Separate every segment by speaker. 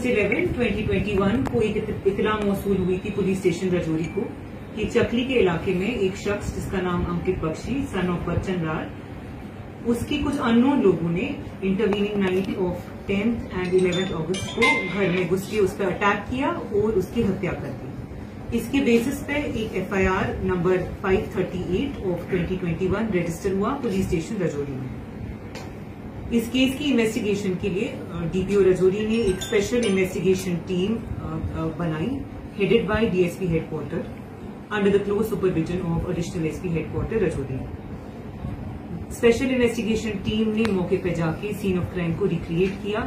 Speaker 1: August 11, 2021 को एक इतला मौसूल हुई थी पुलिस स्टेशन रजौरी को कि चकली के इलाके में एक शख्स जिसका नाम अंकित बख्शी सन ऑफ बच्चन लाल, उसकी कुछ अननोन लोगों ने intervening night of 10th and 11th अगस्त को घर में घुस के उस पर अटैक किया और उसकी हत्या कर दी। इसके बेसिस पे एक FIR नंबर 538 ऑफ 2021 रजिस्टर हुआ पुलिस स्टेशन रजौरी में। इस केस की इन्वेस्टिगेशन के लिए DPO रजौरी ने एक स्पेशल इन्वेस्टिगेशन टीम बनाई headed by DSP headquarter under the close supervision of additional SP headquarter Rajouri. Special investigation team ने मौके पर जाके सीन ऑफ क्राइम को रिक्रिएट किया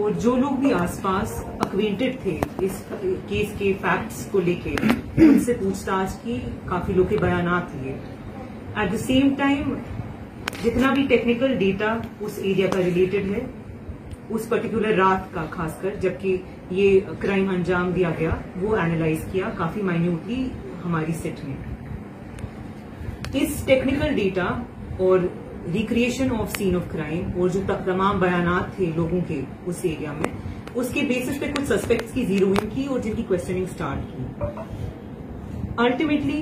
Speaker 1: और जो लोग भी आसपास अक्वेंटेड थे इस केस के फैक्ट्स को लेके उनसे पूछताछ की, काफी लोग के बयानात लिए। एट द सेम टाइम जितना भी टेक्निकल डेटा उस एरिया का रिलेटेड है, उस पर्टिकुलर रात का खासकर जबकि ये क्राइम अंजाम दिया गया, वो एनालाइज किया काफी माइन्यूटली हमारी सेट ने। इस टेक्निकल डेटा और recreation of scene of crime और जो तमाम बयानात थे लोगों के उस एरिया में, उसके बेसिस पे कुछ सस्पेक्ट्स की जीरोइंग की और जिनकी क्वेश्चनिंग स्टार्ट की। अल्टीमेटली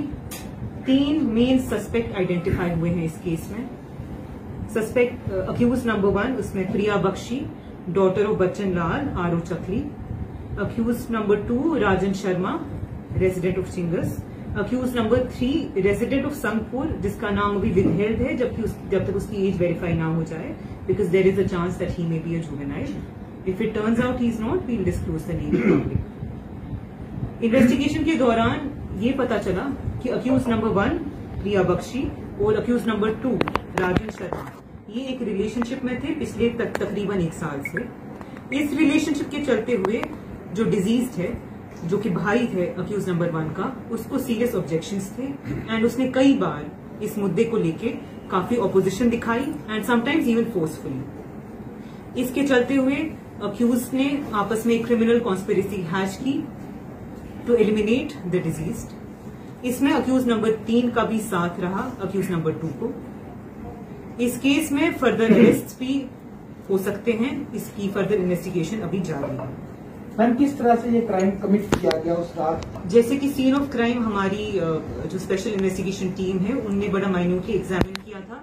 Speaker 1: 3 मेन सस्पेक्ट आइडेंटिफाई हुए हैं इस केस में। सस्पेक्ट अक्यूज नंबर 1 उसमें Priya Bakshi, daughter of Bachchan Lal, RO Chakli. Accused number 2 Rajan Sharma, resident of Chingas. Accused number 3 resident of Sangpur, जिसका नाम अभी विदहेल्ड है जब तक उसकी एज वेरीफाई ना हो जाए, because there is a chance that he may be a juvenile. If it turns out he is not, we will disclose the name public. Investigation के दौरान ये पता चला कि अक्यूज नंबर 1 प्रिया बख्शी और अक्यूज नंबर 2 राजन शर्मा ये एक रिलेशनशिप में थे पिछले तकरीबन 1 साल से। इस रिलेशनशिप के चलते हुए जो डिजीज है, जो कि भाई थे अक्यूज नंबर 1 का, उसको सीरियस ऑब्जेक्शंस थे एंड उसने कई बार इस मुद्दे को लेके काफी ऑपोजिशन दिखाई एंड समटाइम्स इवन फोर्सफुली। इसके चलते हुए अक्यूज ने आपस में क्रिमिनल कॉन्स्पिरेसी हैच की टू एलिमिनेट द डिजीज। इसमें अक्यूज नंबर 3 का भी साथ रहा अक्यूज नंबर 2 को। इस केस में फर्दर अरेस्ट भी हो सकते हैं, इसकी फर्दर इन्वेस्टिगेशन अभी जारी है।
Speaker 2: मैम, किस तरह से ये क्राइम कमिट किया गया उस रात?
Speaker 1: जैसे कि सीन ऑफ क्राइम हमारी जो स्पेशल इन्वेस्टिगेशन टीम है उनने बड़ा माइन्यूटली एग्जामिन किया था।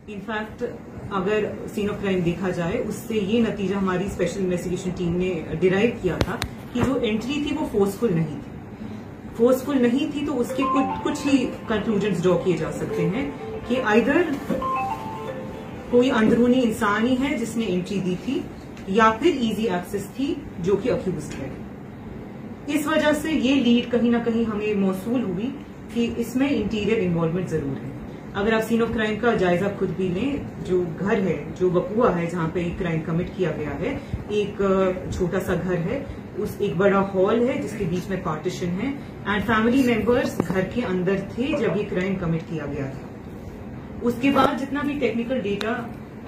Speaker 1: इनफैक्ट अगर सीन ऑफ क्राइम देखा जाए उससे ये नतीजा हमारी स्पेशल इन्वेस्टिगेशन टीम ने डिराइव किया था कि जो एंट्री थी वो फोर्सफुल नहीं थी। फोर्सफुल नहीं थी तो उसके कुछ ही कंक्लूजन्स ड्रॉ किए जा सकते हैं कि आइदर कोई अंदरूनी इंसान ही है जिसने एंट्री दी थी या फिर इजी एक्सेस थी जो कि अक्यूज्ड है। इस वजह से ये लीड कहीं ना कहीं हमें मौसूल हुई कि इसमें इंटीरियर इन्वॉल्वमेंट जरूर है। अगर आप सीन ऑफ क्राइम का जायजा खुद भी लें, जो घर है, जो वकुआ है जहां पे क्राइम कमिट किया गया है, एक छोटा सा घर है, उस एक बड़ा हॉल है जिसके बीच में पार्टीशन है एंड फैमिली मेंबर्स घर के अंदर थे जब ये क्राइम कमिट किया गया था। उसके बाद जितना भी टेक्निकल डेटा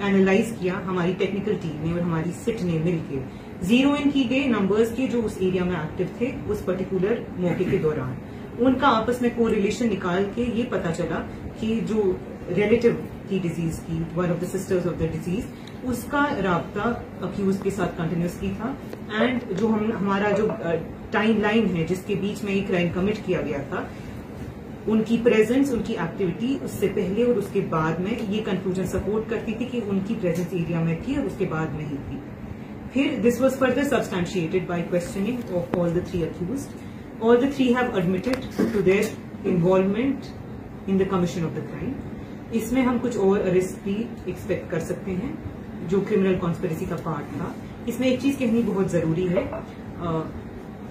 Speaker 1: एनालाइज किया हमारी टेक्निकल टीम ने और हमारी सिट ने मिलकर, जीरो इन की गई नंबर्स के जो उस एरिया में एक्टिव थे उस पर्टिकुलर मौके के दौरान, उनका आपस में कोरिलेशन निकाल के ये पता चला कि जो रिलेटिव थी डिजीज की, one of the sisters of the disease, उसका राब्ता अक्यूज के साथ कंटिन्यूसली था एंड जो हमारा जो टाइम लाइन है जिसके बीच में ये क्राइम कमिट किया गया था, उनकी प्रेजेंस, उनकी एक्टिविटी उससे पहले और उसके बाद में ये कंक्लूजन सपोर्ट करती थी कि उनकी प्रेजेंस एरिया में थी और उसके बाद नहीं थी। फिर this was further substantiated by questioning of all the 3 accused. All the 3 have admitted to their involvement in the commission of the crime. इसमें हम कुछ और अरेस्ट भी एक्सपेक्ट कर सकते हैं जो क्रिमिनल कॉन्स्पिरेसी का पार्ट था। इसमें एक चीज कहनी बहुत जरूरी है,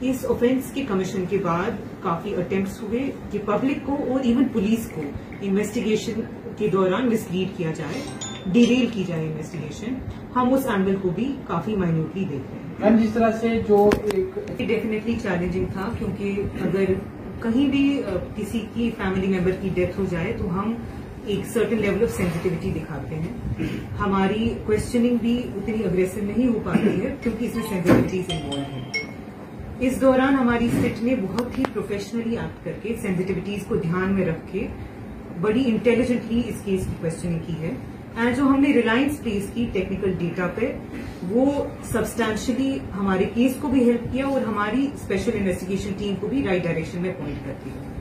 Speaker 1: इस ऑफेंस के कमीशन के बाद काफी अटेम्प्ट्स हुए कि पब्लिक को और इवन पुलिस को इन्वेस्टिगेशन के दौरान मिसलीड किया जाए, डिरेल की जाए इन्वेस्टिगेशन। हम उस एंगल को भी काफी माइन्यूटली देख रहे हैं।
Speaker 2: मैम, जिस तरह से जो एक
Speaker 1: डेफिनेटली चैलेंजिंग था, क्योंकि अगर कहीं भी किसी की फैमिली मेंबर की डेथ हो जाए तो हम एक सर्टेन लेवल ऑफ सेंसिटिविटी दिखाते हैं। हमारी क्वेश्चनिंग भी उतनी अग्रेसिव नहीं हो पाती है क्योंकि इसमें सेंसिटिविटीज इन्वॉल्व है। इस दौरान हमारी सिट ने बहुत ही प्रोफेशनली एक्ट करके सेंसिटिविटीज को ध्यान में रख के बड़ी इंटेलिजेंटली इस केस की क्वेश्चनिंग की है एंड जो हमने रिलायंस प्लेस की टेक्निकल डेटा पे वो सब्सटैंशियली हमारे केस को भी हेल्प किया और हमारी स्पेशल इन्वेस्टिगेशन टीम को भी राइट डायरेक्शन में पॉइंट करती है।